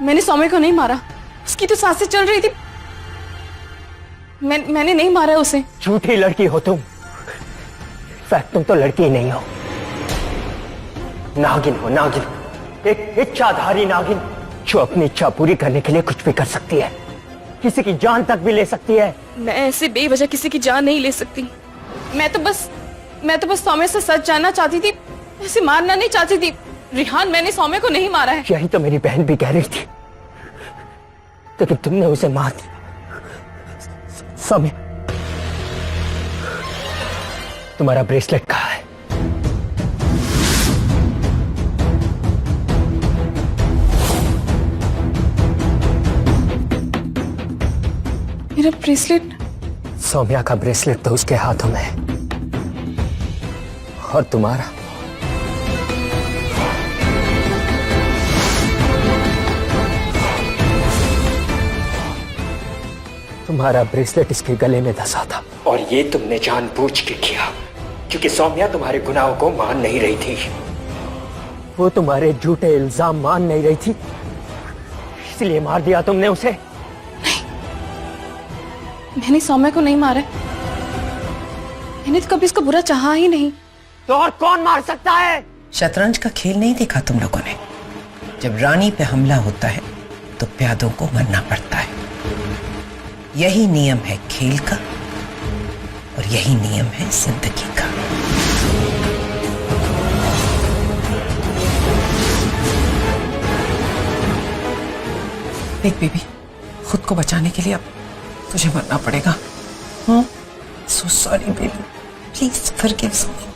मैंने सौम्य को नहीं मारा, उसकी तो सांसें चल रही थी। मैंने नहीं मारा उसे। झूठी लड़की हो तुम। फैक्ट तुम तो लड़की ही नहीं हो, नागिन हो, नागिन। एक इच्छाधारी नागिन जो अपनी इच्छा पूरी करने के लिए कुछ भी कर सकती है, किसी की जान तक भी ले सकती है। मैं ऐसे बेवजह किसी की जान नहीं ले सकती। मैं तो बस सौम्य से सच जानना चाहती थी, ऐसे मारना नहीं चाहती थी। रिहान, मैंने सौम्य को नहीं मारा है। यही तो मेरी बहन भी कह रही थी, लेकिन तुमने उसे मार दिया। सौम्य, तुम्हारा ब्रेसलेट कहाँ है? मेरा ब्रेसलेट? सौम्या का ब्रेसलेट तो उसके हाथों में है, और तुम्हारा ब्रेसलेट इसके गले में धंसा था, और ये तुमने जानबूझ के किया क्योंकि सौम्या तुम्हारे गुनाहों को मान नहीं रही थी। वो तुम्हारे झूठे इल्जाम मान नहीं रही थी, इसलिए मार दिया तुमने उसे। मैंने सौम्य को नहीं मारा, मैंने तो कभी इसको बुरा चाहा ही नहीं। तो और कौन मार सकता है? शतरंज का खेल नहीं देखा तुम लोगों ने? जब रानी पे हमला होता है तो प्यादों को मरना पड़ता है। यही नियम है खेल का, और यही नियम है जिंदगी का। देख बेबी, खुद को बचाने के लिए अब तुझे मरना पड़ेगा। So sorry baby, please forgive me.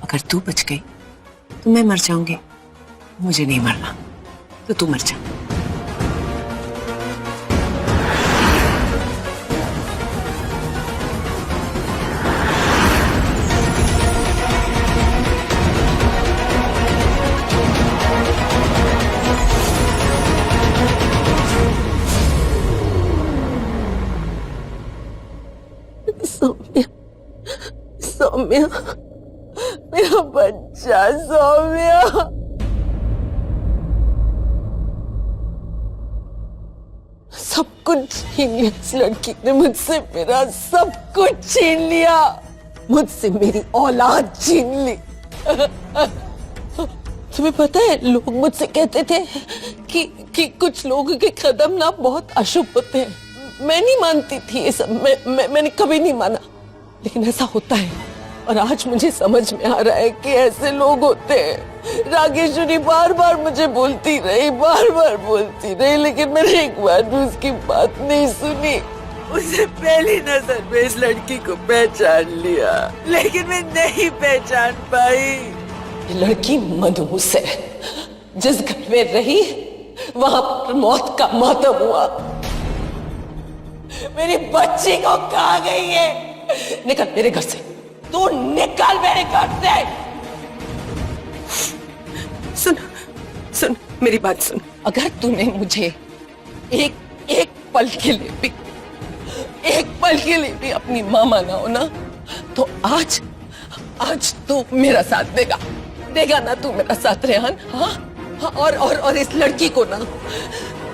अगर तू बच गई तो मैं मर जाऊंगी, मुझे नहीं मरना, तो तू मर जा। सौम्या, सौम्या, मेरा बच्चा सौम्या। सब कुछ छीन लिया इस लड़की ने मुझसे, मेरा सब कुछ छीन लिया मुझसे, मेरी औलाद छीन ली। तुम्हें पता है, लोग मुझसे कहते थे कि कुछ लोगों के कदम ना बहुत अशुभ होते हैं। मैं नहीं मानती थी ये सब, मैंने कभी नहीं माना, लेकिन ऐसा होता है। और आज मुझे समझ में आ रहा है कि ऐसे लोग होते हैं। रागेश्वरी बार बार मुझे बोलती रही, लेकिन मैंने एक बार भी उसकी बात नहीं सुनी। उसे पहली नजर में इस लड़की को पहचान लिया, लेकिन मैं नहीं पहचान पाई। ये लड़की मनहूस है, जिस घर में रही वहां पर मौत का मातम हुआ। मेरी बच्ची को कहा गई है? निकल मेरे घर से, तू निकल मेरे घर से। सुन, मेरी बात सुन। अगर तूने मुझे एक पल के लिए भी अपनी मां माना हो ना, तो आज तू मेरा साथ देगा ना तू मेरा साथ, रेहान? हाँ, और इस लड़की को ना,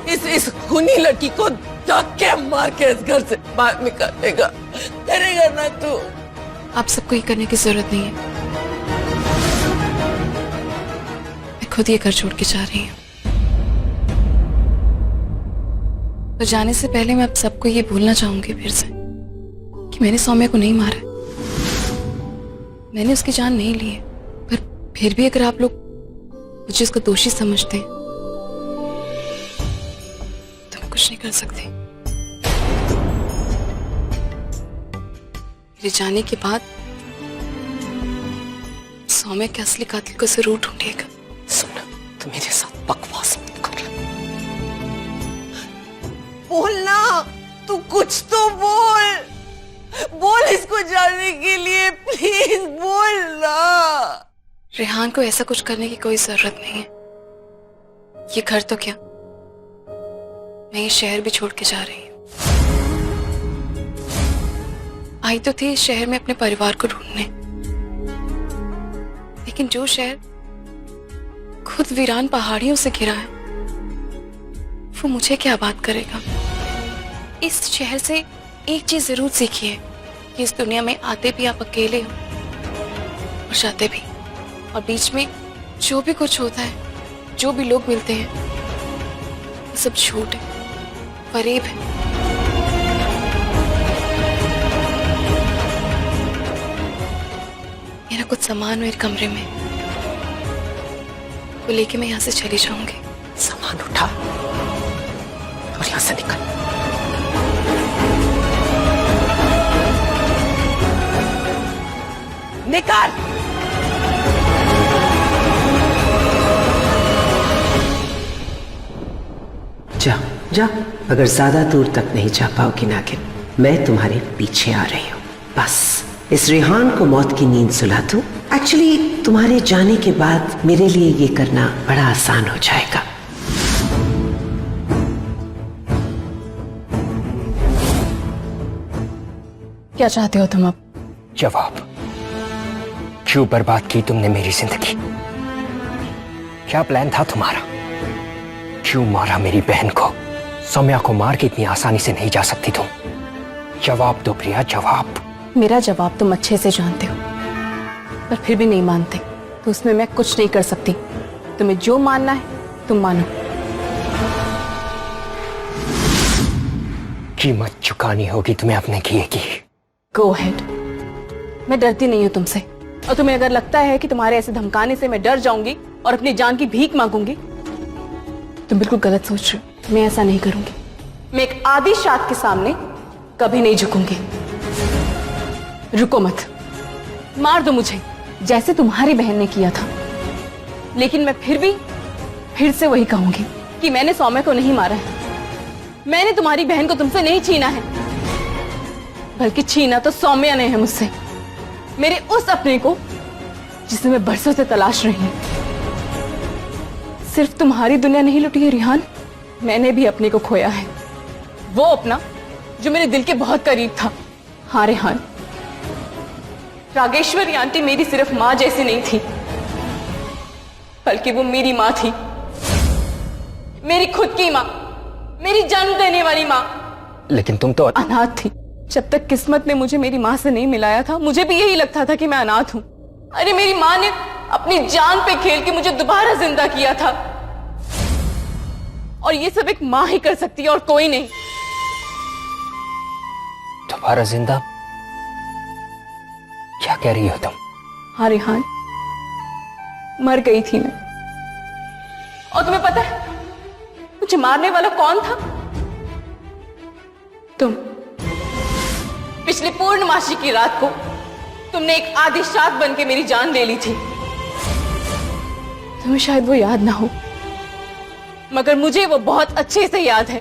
इस खूनी लड़की को धक्के मार के इस घर से बाहर निकालेगा, करेगा ना तू? आप सबको ये करने की जरूरत नहीं है, मैं खुद ये घर छोड़ के जा रही हूँ। तो जाने से पहले मैं आप सबको ये भूलना चाहूंगी फिर से कि मैंने सौम्य को नहीं मारा, मैंने उसकी जान नहीं ली है। पर फिर भी अगर आप लोग मुझे उसका दोषी समझते हैं तो मैं कुछ नहीं कर सकती। मेरे जाने के बाद सौम्य के असली कातिल को जरूर ढूंढेगा। सुन, तू मेरे साथ बकवास मत कर। बोलना, तू कुछ तो बोल इसको जानने के लिए, प्लीज बोलना। रेहान को ऐसा कुछ करने की कोई जरूरत नहीं है। ये घर तो क्या, मैं ये शहर भी छोड़ के जा रही हूँ। आई तो थी इस शहर में अपने परिवार को ढूंढने, लेकिन जो शहर खुद वीरान पहाड़ियों से घिरा है, वो मुझे क्या बात करेगा। इस शहर से एक चीज जरूर सीखी है कि इस दुनिया में आते भी आप अकेले हो और जाते भी, और बीच में जो भी कुछ होता है, जो भी लोग मिलते हैं, वो सब झूठ है, फरेब है। मेरा कुछ सामान मेरे कमरे में, वो लेके मैं यहाँ से चली जाऊंगी। सामान उठा और यहां से निकल। निकाल। जा जा, अगर ज्यादा दूर तक नहीं जा पाओगी नागिन, मैं तुम्हारे पीछे आ रही हूँ। बस इस रिहान को मौत की नींद सुला दूं। एक्चुअली तुम्हारे जाने के बाद मेरे लिए ये करना बड़ा आसान हो जाएगा। क्या चाहते हो तुम अब? जवाब। क्यों बर्बाद की तुमने मेरी जिंदगी? क्या प्लान था तुम्हारा? क्यों मारा मेरी बहन को? सौम्या को मार के इतनी आसानी से नहीं जा सकती तुम। जवाब दो प्रिया, जवाब। मेरा जवाब तुम अच्छे से जानते हो, पर फिर भी नहीं मानते, तो उसमें मैं कुछ नहीं कर सकती। तुम्हें जो मानना है तुम मानो। कीमत चुकानी होगी तुम्हें अपने किए की। गो हेड। मैं डरती नहीं हूं तुमसे, और तुम्हें अगर लगता है कि तुम्हारे ऐसे धमकाने से मैं डर जाऊंगी और अपनी जान की भीख मांगूंगी, तुम बिल्कुल गलत सोच रहे हो। मैं ऐसा नहीं करूंगी। मैं एक आदि शाद के सामने कभी नहीं झुकूंगी। रुको मत, मार दो मुझे जैसे तुम्हारी बहन ने किया था, लेकिन मैं फिर से वही कहूंगी कि मैंने सौम्या को नहीं मारा है। मैंने तुम्हारी बहन को तुमसे नहीं छीना है, बल्कि छीना तो सौम्या ने है मुझसे, मेरे उस अपने को जिसे मैं बरसों से तलाश रही हूं। सिर्फ तुम्हारी दुनिया नहीं लुटी है रिहान, मैंने भी अपने को खोया है। वो अपना जो मेरे दिल के बहुत करीब था। हाँ रिहान, रागेश्वरी आंटी मेरी सिर्फ मां जैसी नहीं थी, बल्कि वो मेरी मां थी, मेरी खुद की मां, मेरी जन्म देने वाली मां। लेकिन तुम तो अनाथ थी। जब तक किस्मत ने मुझे मेरी मां से नहीं मिलाया था, मुझे भी यही लगता था कि मैं अनाथ हूं। अरे मेरी मां ने अपनी जान पे खेल के मुझे दोबारा जिंदा किया था, और ये सब एक मां ही कर सकती है और कोई नहीं। दोबारा जिंदा? क्या कह रही हो तुम? हाँ रिहान, मर गई थी मैं। और तुम्हें पता है मुझे मारने वाला कौन था? तुम। पिछली पूर्णमासी की रात को तुमने एक आदि शाद बन के मेरी जान ले ली थी। तुम्हें शायद वो याद ना हो, मगर मुझे वो बहुत अच्छे से याद है।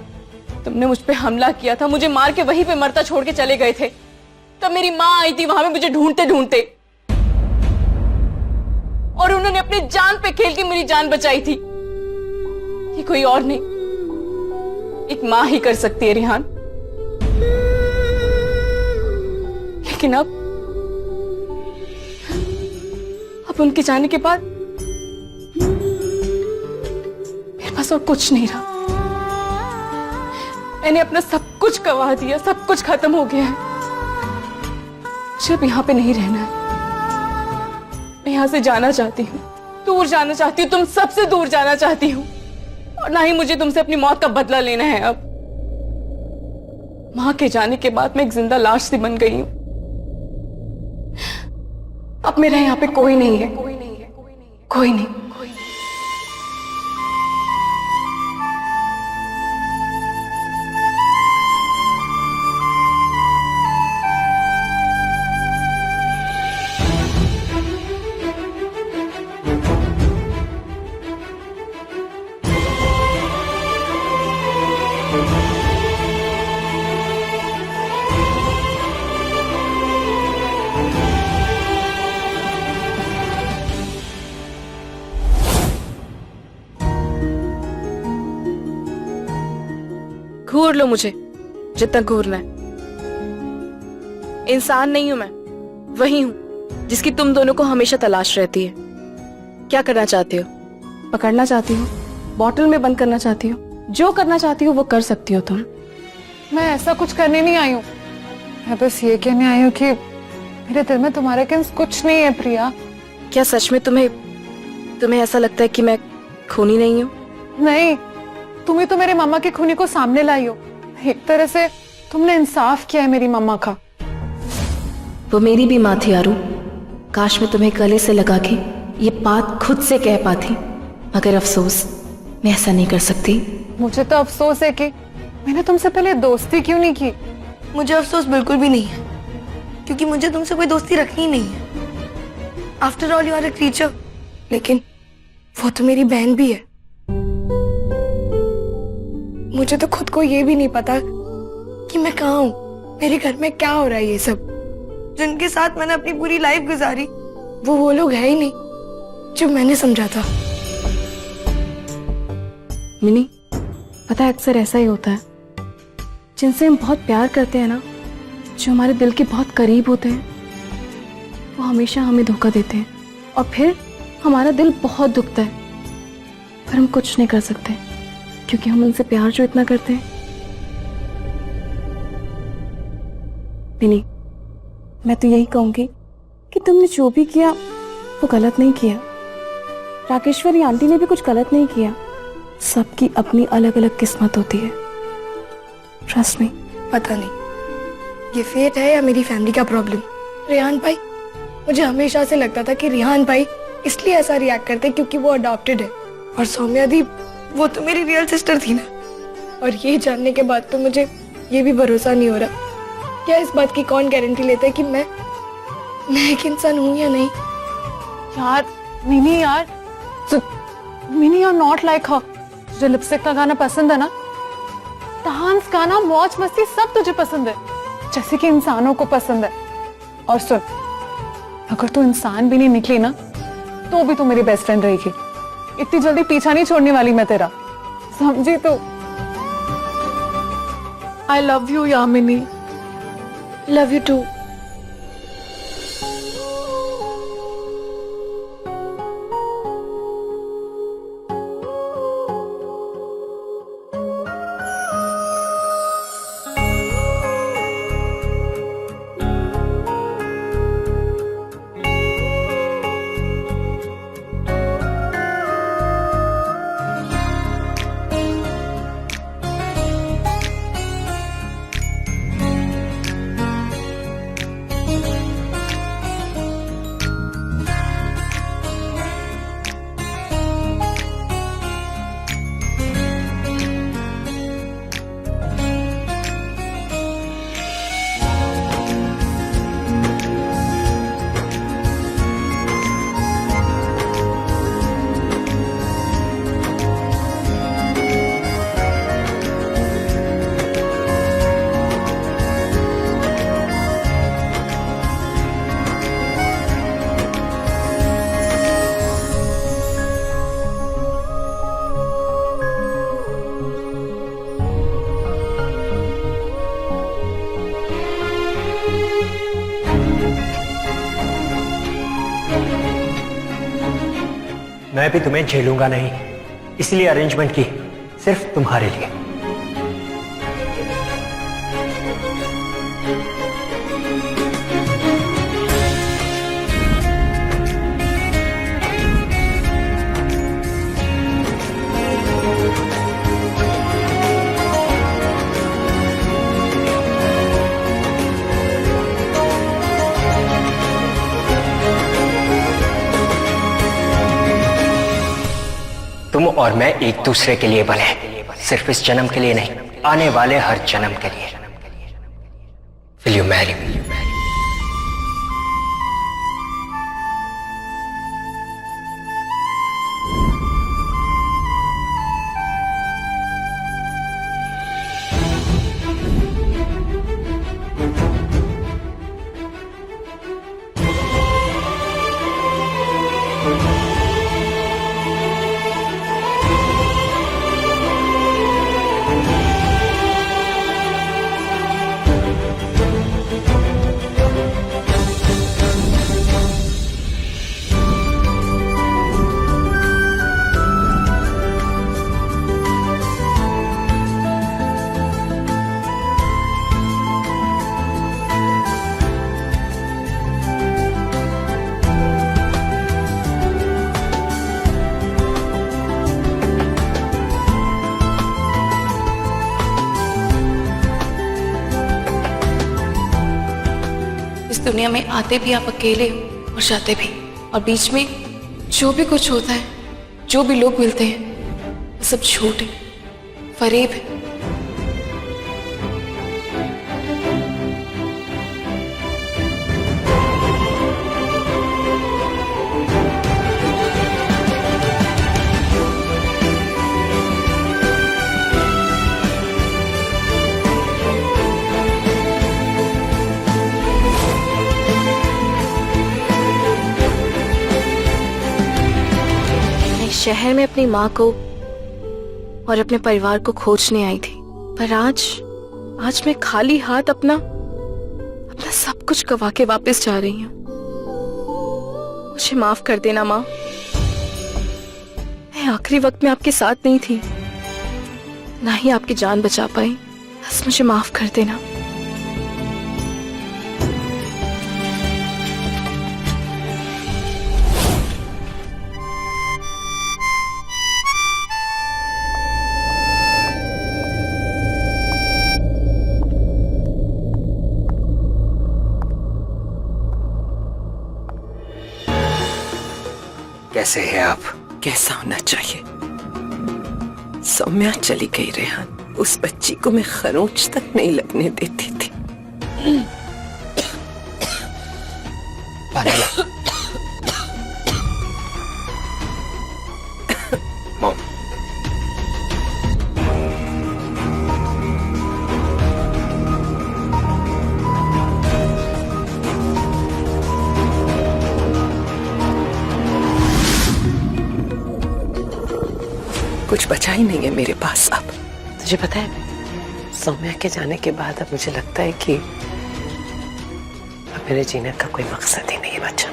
तुमने मुझ पे हमला किया था, मुझे मार के वहीं पे मरता छोड़ के चले गए थे। तब मेरी मां आई थी वहां पे मुझे ढूंढते ढूंढते, और उन्होंने अपनी जान पे खेल के मेरी जान बचाई थी। ये कोई और नहीं, एक मां ही कर सकती है रिहान। लेकिन अब उनके जाने के बाद मेरे पास और कुछ नहीं रहा। मैंने अपना सब कुछ गंवा दिया, सब कुछ खत्म हो गया है। मुझे अब यहां पे नहीं रहना है। मैं यहां से जाना चाहती हूँ, दूर जाना चाहती हूँ, तुम सबसे दूर जाना चाहती हूँ, और ना ही मुझे तुमसे अपनी मौत का बदला लेना है। अब मां के जाने के बाद मैं एक जिंदा लाश सी बन गई हूं। अब मेरा यहाँ पे कोई नहीं है, कोई नहीं। घूर लो मुझे जितना घूरना है। इंसान नहीं हूं मैं, वही हूं जिसकी तुम दोनों को हमेशा तलाश रहती है। क्या करना चाहते हो? पकड़ना चाहती हो, बॉटल में बंद करना चाहती हो, जो करना चाहती हो वो कर सकती हो तुम। मैं ऐसा कुछ करने नहीं आई हूँ। मैं बस ये कहने आई हूँ कि मेरे दिल में तुम्हारे अगेंस्ट कुछ नहीं है प्रिया। क्या सच में तुम्हें ऐसा लगता है कि मैं खूनी नहीं हूँ? नहीं, तुम ही तो मेरे मामा की खूनी को सामने लाई हो। एक तरह से तुमने इंसाफ किया है मेरी मम्मा का। वो मेरी भी माँ थी आरू। काश मैं तुम्हें गले से लगा के ये बात खुद से कह पाती, मगर अफसोस मैं ऐसा नहीं कर सकती। मुझे तो अफसोस है कि मैंने तुमसे पहले दोस्ती क्यों नहीं की। मुझे अफसोस बिल्कुल भी नहीं है, क्योंकि मुझे तुमसे कोई दोस्ती रखनी ही नहीं है। After all you are a creature, लेकिन वो तो मेरी बहन भी है। मुझे तो खुद को ये भी नहीं पता कि मैं कहाँ हूँ, मेरे घर में क्या हो रहा है। ये सब जिनके साथ मैंने अपनी पूरी लाइफ गुजारी, वो लोग है ही नहीं जो मैंने समझा था। मिनी, पता है अक्सर ऐसा ही होता है, जिनसे हम बहुत प्यार करते हैं ना, जो हमारे दिल के बहुत करीब होते हैं, वो हमेशा हमें धोखा देते हैं और फिर हमारा दिल बहुत दुखता है, पर हम कुछ नहीं कर सकते क्योंकि हम उनसे प्यार जो इतना करते हैं। मिनी, मैं तो यही कहूंगी कि तुमने जो भी किया वो गलत नहीं किया। राकेश्वरी आंटी ने भी कुछ गलत नहीं किया। सबकी अपनी अलग अलग किस्मत होती है। Trust me. पता नहीं ये फेट है या मेरी फैमिली का प्रॉब्लम। रेहान भाई, मुझे हमेशा से लगता था कि रेहान भाई इसलिए ऐसा रिएक्ट करते क्योंकि वो अडॉप्टेड है, और सौम्या दी वो तो मेरी रियल सिस्टर थी ना। और ये जानने के बाद तो मुझे ये भी भरोसा नहीं हो रहा, क्या इस बात की कौन गारंटी लेता है कि मैं एक इंसान हूँ या नहीं। यार मिनी, यार Mini, you are not like her. तुझे लिपस्टिक का गाना पसंद है ना, डांस गाना, मौज मस्ती सब तुझे पसंद है, जैसे कि इंसानों को पसंद है। और सुन, अगर तू इंसान भी नहीं निकली ना, तो भी तू मेरी बेस्ट फ्रेंड रहेगी। इतनी जल्दी पीछा नहीं छोड़ने वाली मैं तेरा, समझी तू? I love you Yamini. Love you too. मैं भी तुम्हें झेलूंगा नहीं, इसलिए अरेंजमेंट की सिर्फ तुम्हारे लिए। तुम और मैं एक दूसरे के लिए बने, सिर्फ इस जन्म के लिए नहीं, आने वाले हर जन्म के लिए। Will you marry me? दुनिया में आते भी आप अकेले हो और जाते भी, और बीच में जो भी कुछ होता है, जो भी लोग मिलते हैं, वो सब झूठ है, फरेब है। शहर में अपनी माँ को और अपने परिवार को खोजने आई थी, पर आज मैं खाली हाथ अपना सब कुछ गवा के वापस जा रही हूँ। मुझे माफ कर देना माँ, मैं आखिरी वक्त में आपके साथ नहीं थी, ना ही आपकी जान बचा पाई, बस मुझे माफ कर देना। कैसे हैं आप? कैसा होना चाहिए? सौम्या चली गई रेहान, उस बच्ची को मैं खरोंच तक नहीं लगने देती थी। मॉम, कुछ बचा ही नहीं है मेरे पास अब। तुझे पता है, सौम्या के जाने के बाद अब मुझे लगता है कि अब मेरे जीने का कोई मकसद ही नहीं बचा।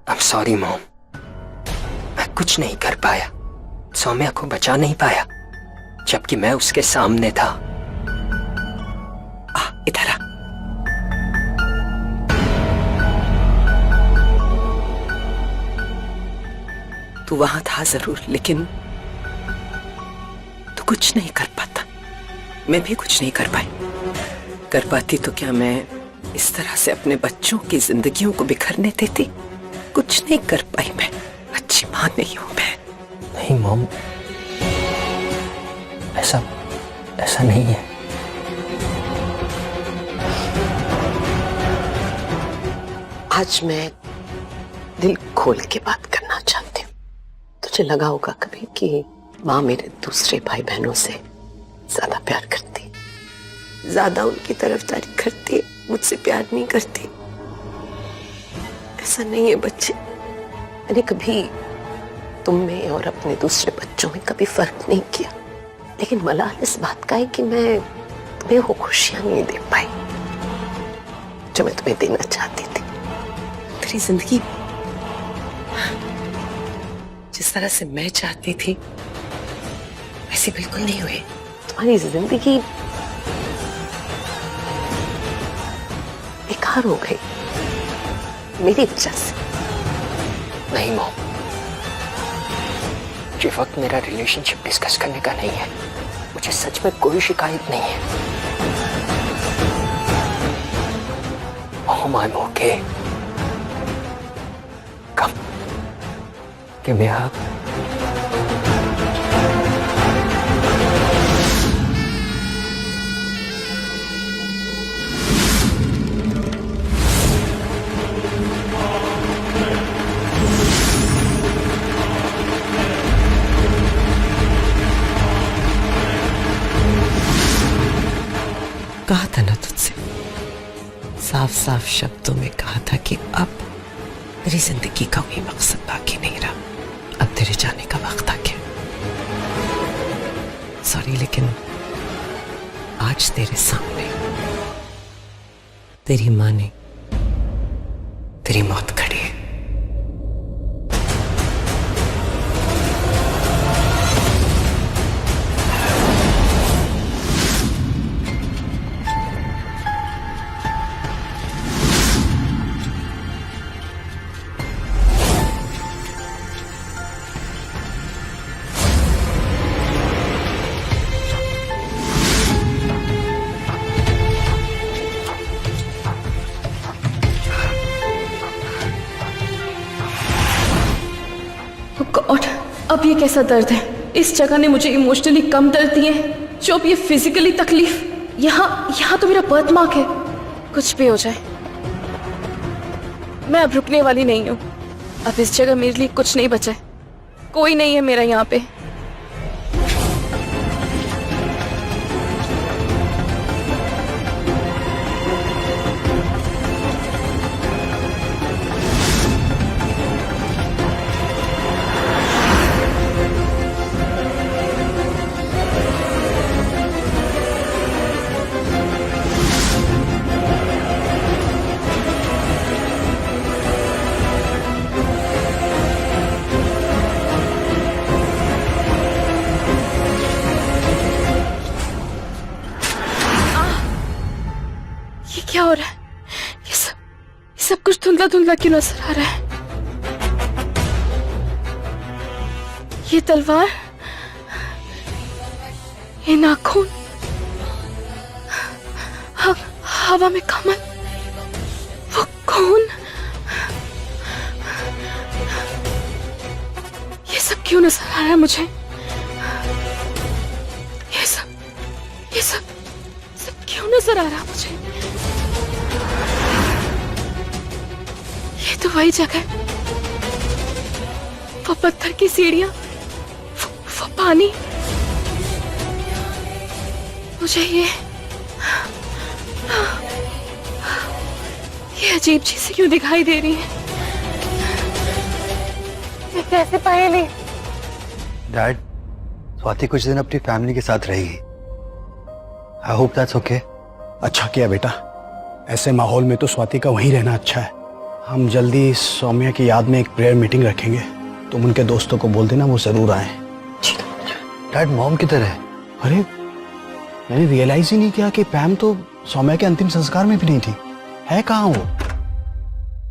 I'm sorry मॉम, मैं कुछ नहीं कर पाया, सौम्या को बचा नहीं पाया, जबकि मैं उसके सामने था। इधर आ। तू वहां था जरूर, लेकिन तू कुछ नहीं कर पाता, मैं भी कुछ नहीं कर पाई। कर पाती तो क्या मैं इस तरह से अपने बच्चों की जिंदगियों को बिखरने देती? कुछ नहीं कर पाई मैं, अच्छी मां नहीं हूं मैं। नहीं मॉम, ऐसा नहीं है। आज मैं दिल खोल के बात करना चाहती हूँ। तुझे लगा होगा कभी कि माँ मेरे दूसरे भाई बहनों से ज्यादा प्यार करती, ज्यादा उनकी तरफदारी करती, मुझसे प्यार नहीं करती। ऐसा नहीं है बच्चे, मैंने कभी तुम में और अपने दूसरे बच्चों में कभी फर्क नहीं किया, लेकिन मलाल इस बात का है कि मैं तुम्हें वो खुशियां नहीं दे पाई जो मैं तुम्हें देना चाहती थी। तेरी जिंदगी जिस तरह से मैं चाहती थी वैसी बिल्कुल नहीं हुई। तुम्हारी जिंदगी बेकार हो गई मेरी वजह से। नहीं मॉम, ये वक्त मेरा रिलेशनशिप डिस्कस करने का नहीं है। मुझे सच में कोई शिकायत नहीं है। Mom, I am okay. कब कि मैं आप कहा था ना तुझसे, साफ साफ शब्दों में कहा था कि अब तेरी जिंदगी का कोई मकसद बाकी नहीं रहा, अब तेरे जाने का वक्त आ गया। सॉरी, लेकिन आज तेरे सामने तेरी माँ ने तेरी मौत खड़ी है। अब ये कैसा दर्द है? इस जगह ने मुझे इमोशनली कम दर्द दिए, जो अब ये फिजिकली तकलीफ। यहाँ तो मेरा बर्थ मार्क है। कुछ भी हो जाए, मैं अब रुकने वाली नहीं हूँ। अब इस जगह मेरे लिए कुछ नहीं बचा है, कोई नहीं है मेरा यहाँ पे। क्या हो रहा है? ये सब कुछ धुंधला धुंधला क्यों नजर आ रहा है? ये तलवार, ये नाखून, हवा में कमल, वो खून, ये सब क्यों नजर आ रहा है मुझे? ये सब क्यों नजर आ रहा है मुझे? ये तो वही जगह है, वो पत्थर की सीढ़ियां, वो पानी। मुझे ये अजीब चीजें क्यों दिखाई दे रही है? ये कैसे पहेली? डैड, स्वाति कुछ दिन अपनी फैमिली के साथ रहेगी। I hope that's okay. अच्छा किया बेटा, ऐसे माहौल में तो स्वाति का वहीं रहना अच्छा है। हम जल्दी सौम्या की याद में एक प्रेयर मीटिंग रखेंगे। तुम उनके दोस्तों को बोल देना वो जरूर आए। डैड, मॉम किधर है? अरे मैंने रियलाइज ही नहीं किया कि पैम तो सौम्या के अंतिम संस्कार में भी नहीं थी। है कहाँ वो?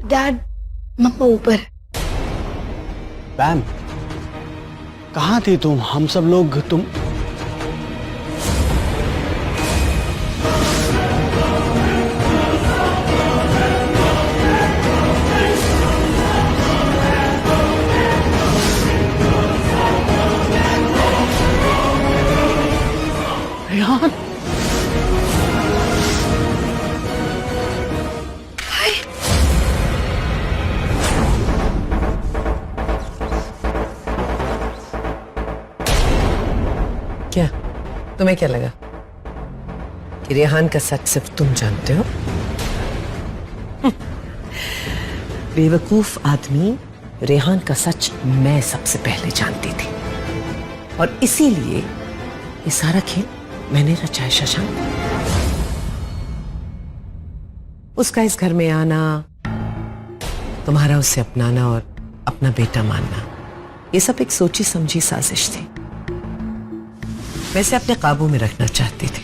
डैड, मम्मा ऊपर। पैम, कहाँ थी तुम? हम सब लोग तुम रेहान, क्या तुम्हें क्या लगा कि रेहान का सच सिर्फ तुम जानते हो? बेवकूफ आदमी, रेहान का सच मैं सबसे पहले जानती थी और इसीलिए ये सारा खेल मैंने रचा है शशांक। उसका इस घर में आना, तुम्हारा उसे अपनाना और अपना बेटा मानना, ये सब एक सोची समझी साजिश थी। वैसे अपने काबू में रखना चाहती थी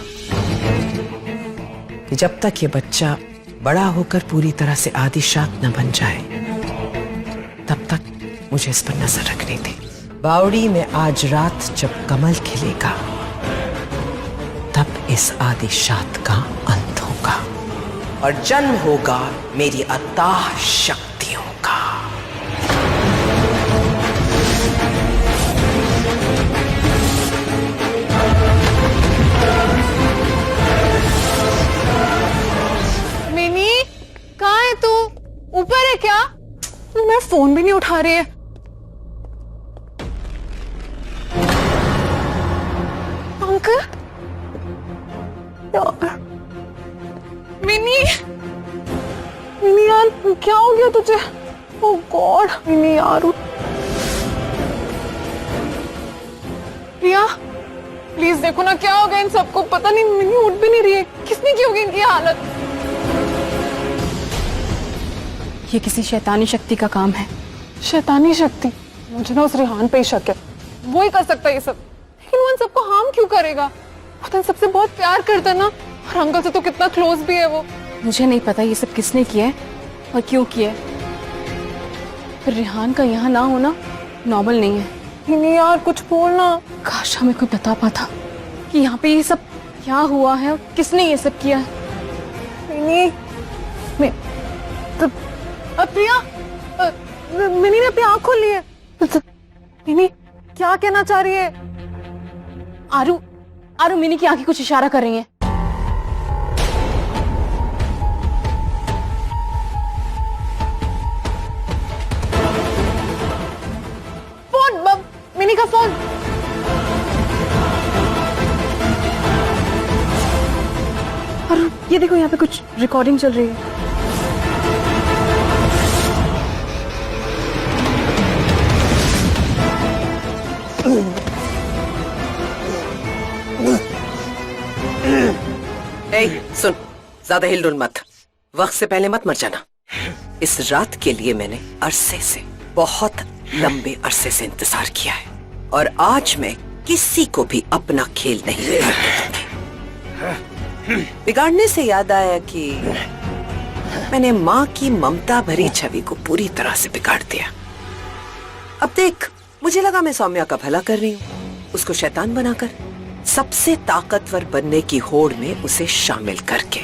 कि जब तक ये बच्चा बड़ा होकर पूरी तरह से आदिशात न बन जाए तब तक मुझे इस पर नजर रखनी थी। बावड़ी में आज रात जब कमल खिलेगा तब इस आदिशात का अंत होगा और जन्म होगा मेरी अताह शक्तियों का। मिनी, कहाँ है तू? ऊपर है क्या? मैं फोन भी नहीं उठा रही है। अंकल, मिनी, मिनी यार क्या हो गया तुझे? ओह गॉड, मिनी यार उठ। प्रिया प्लीज देखो ना क्या हो गया इन सबको। पता नहीं, मिनी उठ भी नहीं रही है। किसने की होगी इनकी हालत? ये किसी शैतानी शक्ति का काम है। शैतानी शक्ति? मुझे ना उस रेहान पे ही शक है, वो ही कर सकता है ये सब। लेकिन वो इन सबको हार्म क्यों करेगा? वो तो इन सबसे बहुत प्यार करता है ना, और अंकल से तो कितना क्लोज भी है वो। मुझे नहीं पता ये सब किसने किया है और क्यों किया है, पर रेहान का यहाँ ना होना नॉर्मल नहीं है। नहीं यार कुछ बोलना। काश हमें कोई बता पाता कि यहाँ पे ये सब क्या हुआ है और किसने ये सब किया है। मैं तो प्रिया, मिनी ने अपनी आँख खोल ली है। मिनी क्या कहना चाह रही है? आरू आरू मिनी की आंखें कुछ इशारा कर रही हैं। फोन, मिनी का फोन। आरू ये देखो, यहाँ पे कुछ रिकॉर्डिंग चल रही है। सुन, ज्यादा हिल डुल मत, वक्त से पहले मत मर जाना। इस रात के लिए मैंने अरसे से, बहुत लंबे अरसे से इंतजार किया है, और आज मैं किसी को भी अपना खेल नहीं बिगाड़ने दूंगी। बिगाड़ने से याद आया कि मैंने माँ की ममता भरी छवि को पूरी तरह से बिगाड़ दिया। अब देख, मुझे लगा मैं सौम्या का भला कर रही हूँ, उसको शैतान बनाकर सबसे ताकतवर बनने की होड़ में उसे शामिल करके।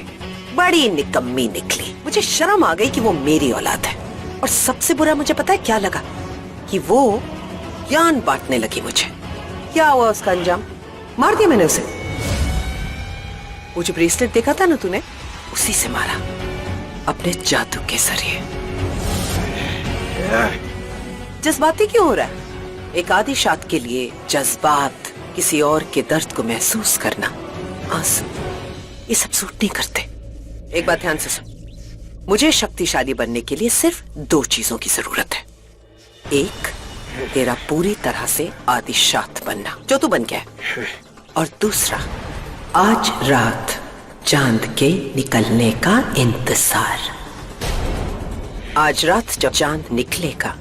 बड़ी निकम्मी निकली। मुझे शर्म आ गई कि वो मेरी औलाद है, और सबसे बुरा मुझे पता है क्या लगा, कि वो ज्ञान बांटने लगी मुझे। क्या हुआ उसका अंजाम? मार दिया मैंने उसे। वो जो ब्रेसलेट देखा था ना तूने, उसी से मारा, अपने जादू के जरिए। जज्बाती क्यों हो रहा है? एक आधी शाद के लिए जज्बात, किसी और के दर्द को महसूस करना, आंसू, ये सब सूट नहीं करते। एक बात ध्यान से सुन, मुझे शक्तिशाली बनने के लिए सिर्फ 2 चीजों की जरूरत है। एक, तेरा पूरी तरह से आदिशात बनना, जो तू बन गया है, और दूसरा, आज रात चांद के निकलने का इंतजार। आज रात जब चांद निकलेगा,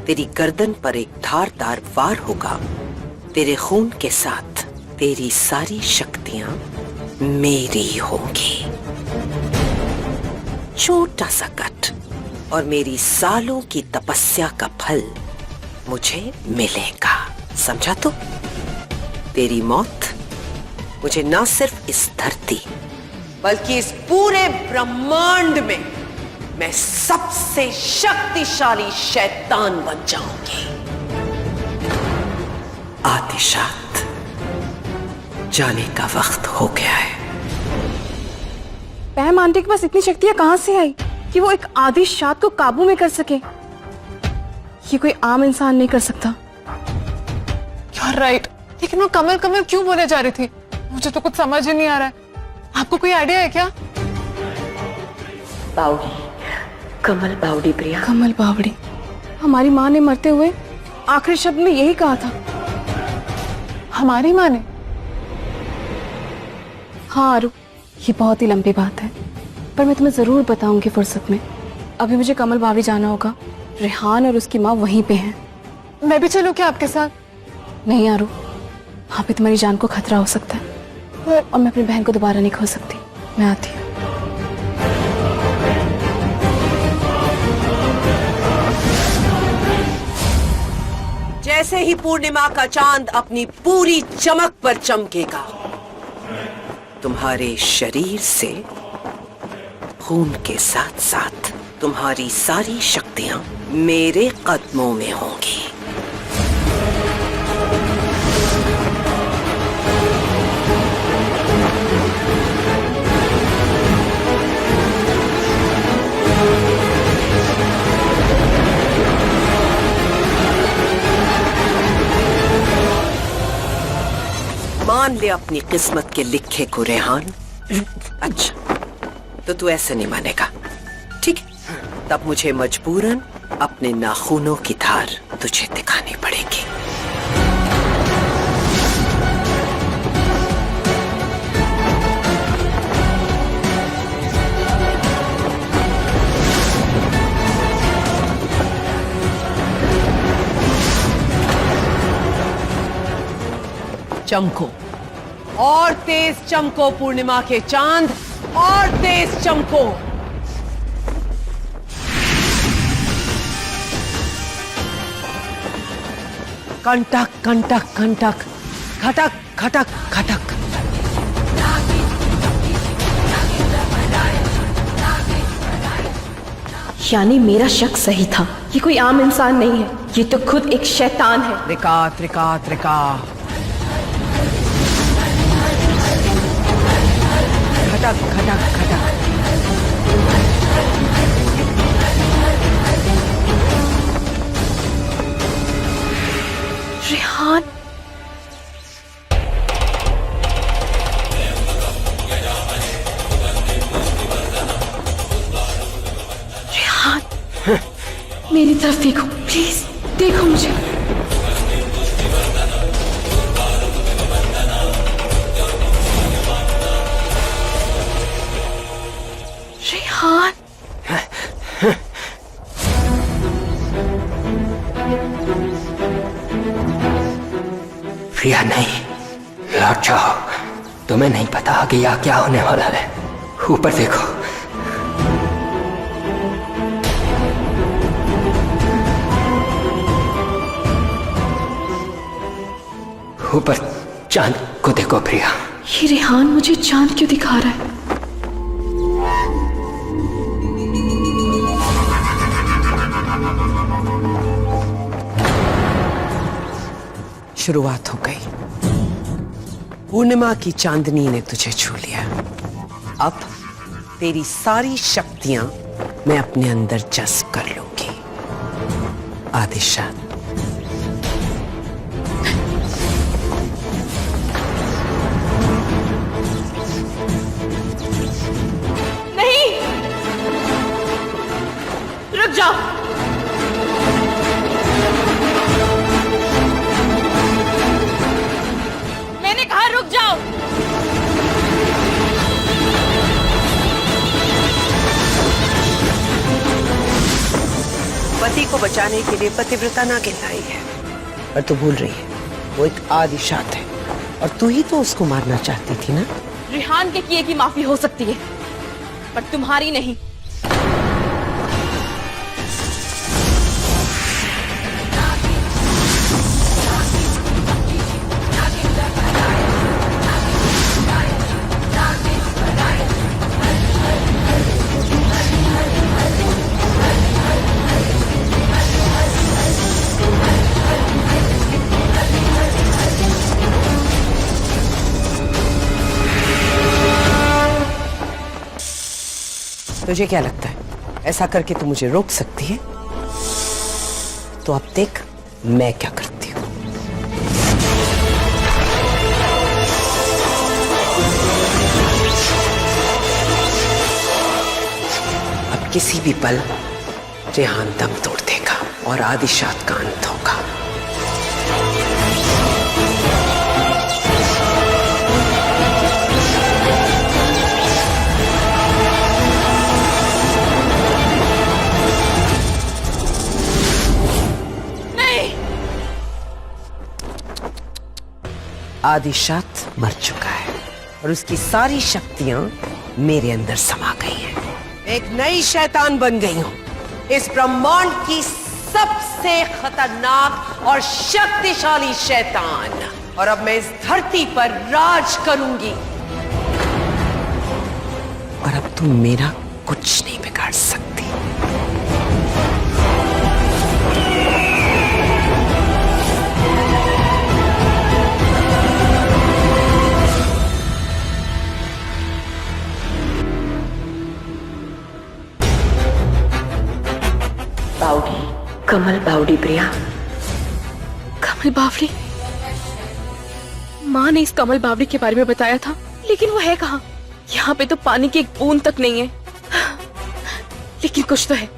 तेरी गर्दन पर एक धारदार वार होगा, तेरे खून के साथ तेरी सारी शक्तियां मेरी होंगी। छोटा सा कट, और मेरी सालों की तपस्या का फल मुझे मिलेगा, समझा तू? तेरी मौत मुझे ना सिर्फ इस धरती, बल्कि इस पूरे ब्रह्मांड में मैं सबसे शक्तिशाली शैतान बन जाऊंगी। आतिशात, जाने का वक्त हो गया है। पैम आंटी के पास इतनी शक्तियां कहां से आई कि वो एक आदिशात को काबू में कर सके? ये कोई आम इंसान नहीं कर सकता। You're right. लेकिन वो कमल कमल क्यों बोले जा रही थी? मुझे तो कुछ समझ ही नहीं आ रहा है। आपको कोई आइडिया है क्या? बावड़ी, कमल बावड़ी प्रिया। कमल बावड़ी। हमारी माँ ने मरते हुए आखिरी शब्द में यही कहा था। हमारी माँ ने? हाँ आरू, ये बहुत ही लंबी बात है, पर मैं तुम्हें जरूर बताऊंगी फुर्सत में। अभी मुझे कमल बावड़ी जाना होगा। रेहान और उसकी माँ वहीं पे हैं। मैं भी चलूं क्या आपके साथ? नहीं आरू, वहां पे तुम्हारी जान को खतरा हो सकता है, और मैं अपनी बहन को दोबारा नहीं खो सकती। मैं आती हूँ। जैसे ही पूर्णिमा का चांद अपनी पूरी चमक पर चमकेगा, तुम्हारे शरीर से खून के साथ साथ तुम्हारी सारी शक्तियां मेरे कदमों में होंगी। मान ले अपनी किस्मत के लिखे को रेहान। अच्छा, तो तू ऐसे नहीं मानेगा, ठीक है? तब मुझे मजबूरन अपने नाखूनों की धार तुझे दिखानी पड़ेगी। चमको, और तेज चमको पूर्णिमा के चांद, और तेज चमको। कंटक कंटक कंटक, खटक खटक खटक। यानी मेरा शक सही था, ये कोई आम इंसान नहीं है, ये तो खुद एक शैतान है। त्रिका त्रिका त्रिका, खटक खटक खटक। रेहान, रेहान, मेरी तरफ देखो प्लीज, देखो मुझे। रेहान, प्रिया नहीं, लौट जाओ। तुम्हें नहीं पता कि यहाँ क्या होने वाला है। ऊपर देखो। ऊपर चांद को देखो प्रिया। ये रेहान मुझे चांद क्यों दिखा रहा है? शुरुआत हो गई। पूर्णिमा की चांदनी ने तुझे छू लिया। अब तेरी सारी शक्तियां मैं अपने अंदर जज्ब कर लूंगी। आदिशा, नहीं, रुक जाओ। मैंने कहा रुक जाओ। पति को बचाने के लिए पतिव्रता ना कहलाई है, पर तू भूल रही है वो एक आदिशात है, और तू ही तो उसको मारना चाहती थी ना। रेहान के किए की माफी हो सकती है, पर तुम्हारी नहीं। तुझे क्या लगता है ऐसा करके तू मुझे रोक सकती है? तो अब देख मैं क्या करती हूं। अब किसी भी पल रेहान दम तोड़ देगा और आदिशात का अंत होगा। आदिशात मर चुका है और उसकी सारी शक्तियां मेरे अंदर समा गई हैं। एक नई शैतान बन गई हूं, इस ब्रह्मांड की सबसे खतरनाक और शक्तिशाली शैतान। और अब मैं इस धरती पर राज करूंगी, और अब तुम मेरा कुछ नहीं बिगाड़ सकती। बावड़ी, कमल बावड़ी प्रिया। कमल बावड़ी? माँ ने इस कमल बावड़ी के बारे में बताया था, लेकिन वो है कहाँ? यहाँ पे तो पानी की एक बूंद तक नहीं है। लेकिन कुछ तो है,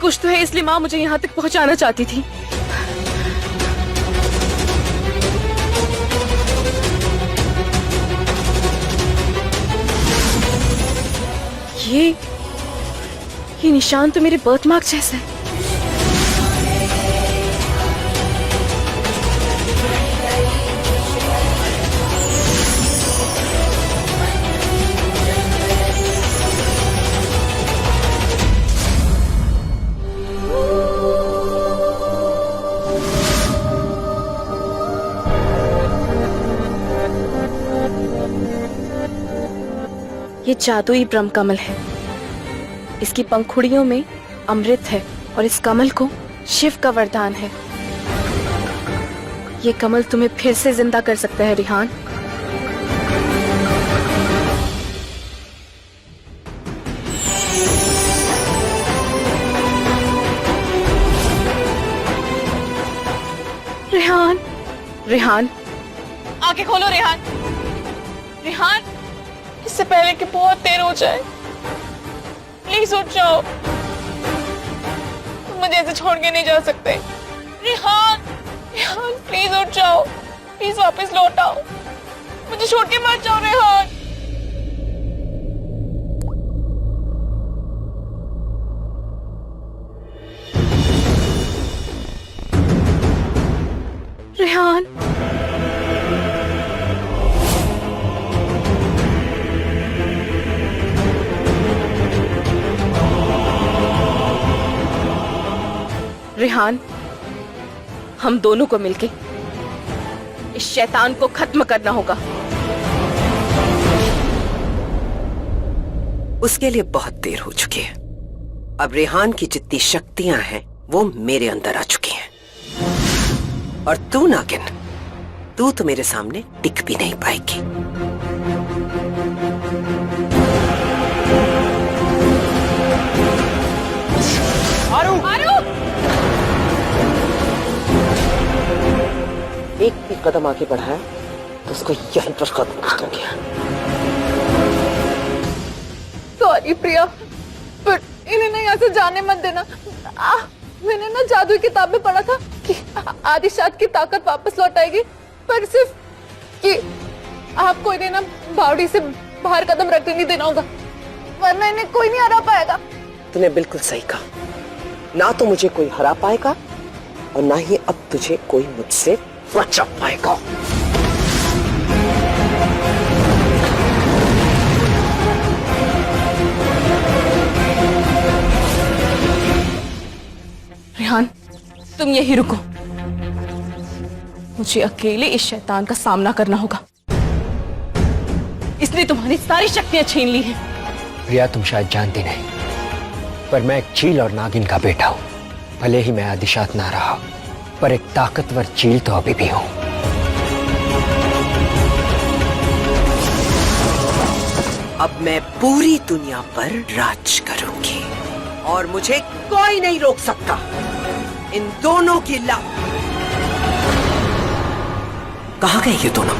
कुछ तो है, इसलिए माँ मुझे यहाँ तक पहुँचाना चाहती थी। ये निशान तो मेरे बर्थमार्क जैसा है। ये जादुई ब्रह्म कमल है। इसकी पंखुड़ियों में अमृत है और इस कमल को शिव का वरदान है। ये कमल तुम्हें फिर से जिंदा कर सकता है रिहान। रिहान, रिहान, आंखें खोलो रिहान। रिहान, इससे पहले कि बहुत देर हो जाए, प्लीज उठ जाओ। तुम मुझे ऐसे छोड़ के नहीं जा सकते। रिहान, रिहान प्लीज उठ जाओ, प्लीज वापस लौट आओ, मुझे छोड़ के मत जाओ रिहान। रिहान, रिहान, हम दोनों को मिलके इस शैतान को खत्म करना होगा। उसके लिए बहुत देर हो चुकी है। अब रेहान की जितनी शक्तियां हैं वो मेरे अंदर आ चुकी हैं। और तू नागिन, तू तो मेरे सामने टिक भी नहीं पाएगी। आरू! आरू! एक भी कदम आगे बढ़ाया तो उसको यहीं पर खत्म कर दूंगी। सॉरी प्रिया, पर इन्हें ना यहाँ से जाने मत देना। मैंने ना जादू की किताब में पढ़ा था कि आदिशाद की ताकत वापस लौट आएगी, पर सिर्फ कि आपको इन्हें ना बावड़ी से बाहर कदम रखने नहीं देना होगा, वरना इन्हें कोई नहीं हरा पाएगा। तूने बिल्कुल सही कहा। ना तो मुझे कोई हरा पाएगा और ना ही अब तुझे कोई मुझसे बचा पाएगा। रिहान, तुम यहीं रुको, मुझे अकेले इस शैतान का सामना करना होगा। इसने तुम्हारी सारी शक्तियां छीन ली हैं। प्रिया, तुम शायद जानती नहीं, पर मैं एक चील और नागिन का बेटा हूं। भले ही मैं आदिशात ना रहा, पर एक ताकतवर चील तो अभी भी हूं। अब मैं पूरी दुनिया पर राज करूंगी और मुझे कोई नहीं रोक सकता। इन दोनों की लव। कहां गए ये दोनों?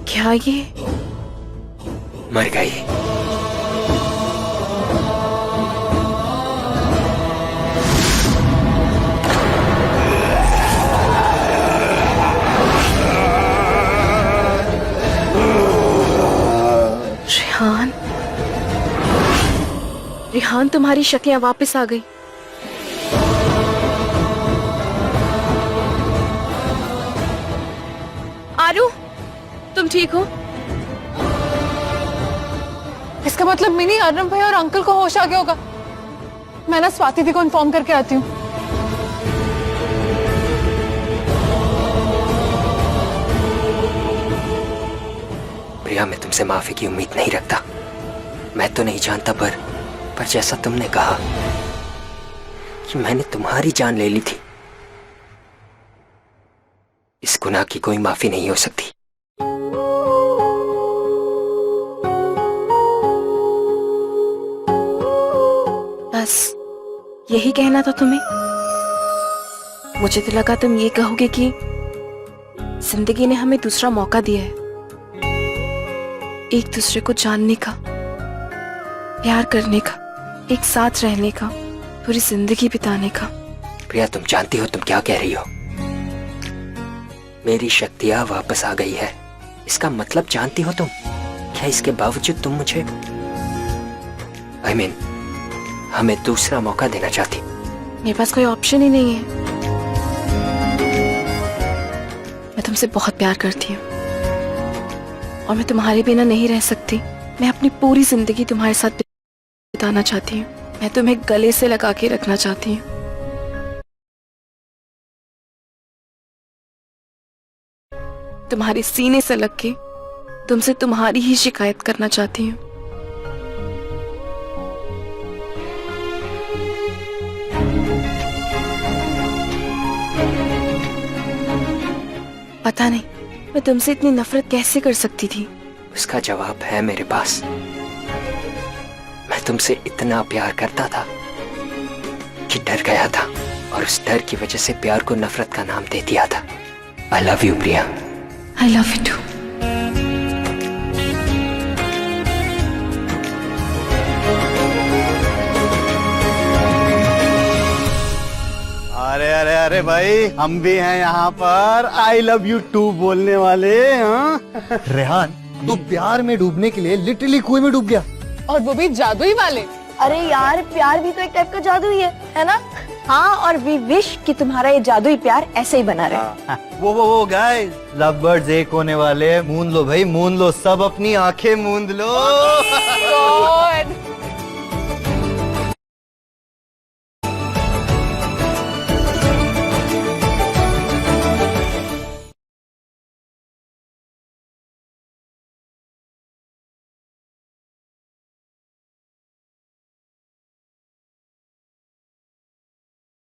क्या ये? मर गई। रिहान, रिहान तुम्हारी शक्तियां वापस आ गई। आरू, तुम ठीक हो? इसका मतलब मिनी, अर्नब भाई और अंकल को होश आ गया होगा। मैं ना स्वाति दी को इन्फॉर्म करके आती हूँ। प्रिया, मैं तुमसे माफी की उम्मीद नहीं रखता। मैं तो नहीं जानता, पर जैसा तुमने कहा कि मैंने तुम्हारी जान ले ली थी, इस गुनाह की कोई माफी नहीं हो सकती। बस यही कहना था तुम्हें? मुझे तो लगा तुम ये कहोगे कि जिंदगी ने हमें दूसरा मौका दिया है, एक दूसरे को जानने का, प्यार करने का, एक साथ रहने का, पूरी जिंदगी बिताने का। प्रिया, तुम जानती हो तुम क्या कह रही हो? मेरी शक्तियां वापस आ गई है, इसका मतलब जानती हो तुम? क्या इसके बावजूद तुम मुझे हमें दूसरा मौका देना चाहती? मेरे पास कोई ऑप्शन ही नहीं है। मैं तुमसे बहुत प्यार करती हूँ और मैं तुम्हारे बिना नहीं रह सकती। मैं अपनी पूरी जिंदगी तुम्हारे साथ बिताना चाहती हूँ। मैं तुम्हें गले से लगा के रखना चाहती हूँ। तुम्हारे सीने से लग के तुमसे तुम्हारी ही शिकायत करना चाहती हूँ। पता नहीं मैं तुमसे इतनी नफरत कैसे कर सकती थी। उसका जवाब है मेरे पास। मैं तुमसे इतना प्यार करता था कि डर गया था, और उस डर की वजह से प्यार को नफरत का नाम दे दिया था। I love you Priya. I love you too. अरे अरे अरे भाई, हम भी हैं यहाँ पर आई लव यू टू बोलने वाले। हाँ रेहान, तू प्यार में डूबने के लिए लिटरली कुएं में डूब गया, और वो भी जादुई वाले। अरे यार, प्यार भी तो एक टाइप का जादू ही है ना? हाँ, और वी विश कि तुम्हारा ये जादुई प्यार ऐसे ही बना रहे। वो गाइस, लव बर्ड्स एक होने वाले। मूंद लो भाई, मूंद लो, सब अपनी आंखें मूंद लो।